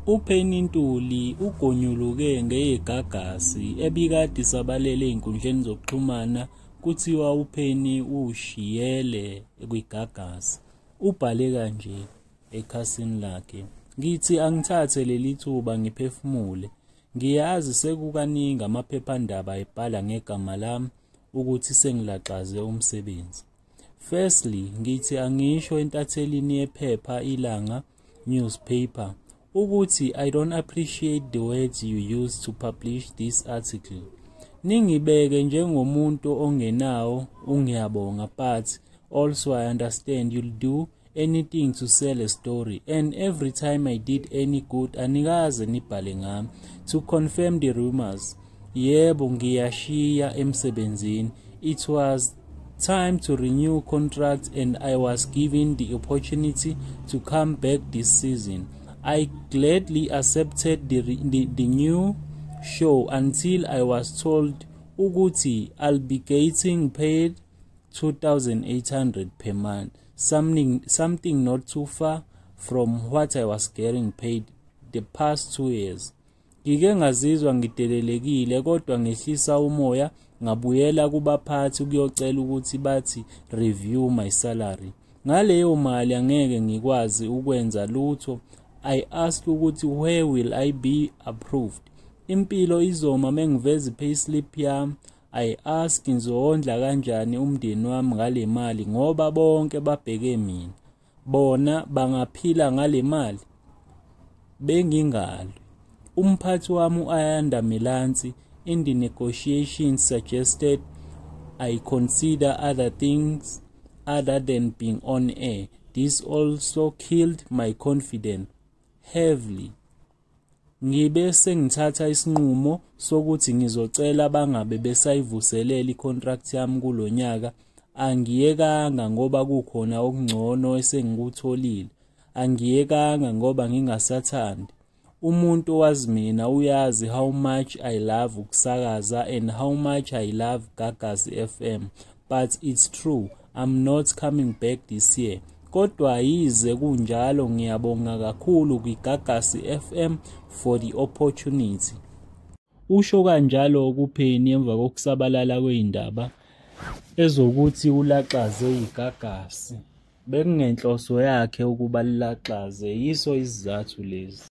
UPenny Ntuli ugonyuluke ngegagasi ebikade sabalele einkundleni zokuxhumana kuthiwa uPenny ushiyele kwigagasi. Ubhale kanje ekhasini lakhe: "Ngithi angithathe leli thuba ngiphefumule. Ngiyazi sekukaningi amaphephandaba ebhala ngegama lami ukuthi sengilaxaze umsebenzi. Firstly, ngithi angisho entathelini yephepha Ilanga newspaper ukuthi I don't appreciate the words you used to publish this article. Ningibeke njengomuntu ongenawo ungiyabonga, but also I understand you'll do anything to sell a story, and every time I did any good anikaze nibhale ngami to confirm the rumors. Yebo ngiyashiya emsebenzini. It was time to renew contract and I was given the opportunity to come back this season. I gladly accepted the new show until I was told ukuthi I'll be getting paid 2,800 per month, something not too far from what I was getting paid the past 2 years. Ngike ngazizwa ngidelelekile kodwa ngehlisa umoya ngabuyela kubaphathi ukuyocela ukuthi bathi review my salary. Ngaleyo mali angeke ngikwazi ukwenza lutho. I asked ukuthi where will I be approved? Impilo izoma mengiveza payslip yami. I ask ngizondla kanjani umndeni wami ngale mali ngoba bonke babheke mina. Bona bangaphila ngale mali bengingalo. Umphathi wami uAyanda Milansi in the negotiations suggested I consider other things other than being on air. This also killed my confidence heavily. Ngibe sengithatha isinqumo sokuthi ngizocela bangabe besayivuselela icontract yami kulonyaka. Angiyekanga ngoba kukhona okungcono esengikutholile. Angiyekanga ngoba ngingasathandi. Umuntu wazi mina uyazi how much I love ukusakaza and how much I love Gagasi FM, but it's true I'm not coming back this year. Kodwa yize kunjalo ngiyabonga kakhulu kwiGagasi FM for the opportunity." Usho kanjalo uPenny emva kokusabalala kweindaba ezokuthi ulaxaze igagasi. Bekungenhloso yakhe ukuba lilaxaze, yiso isizathu lezi.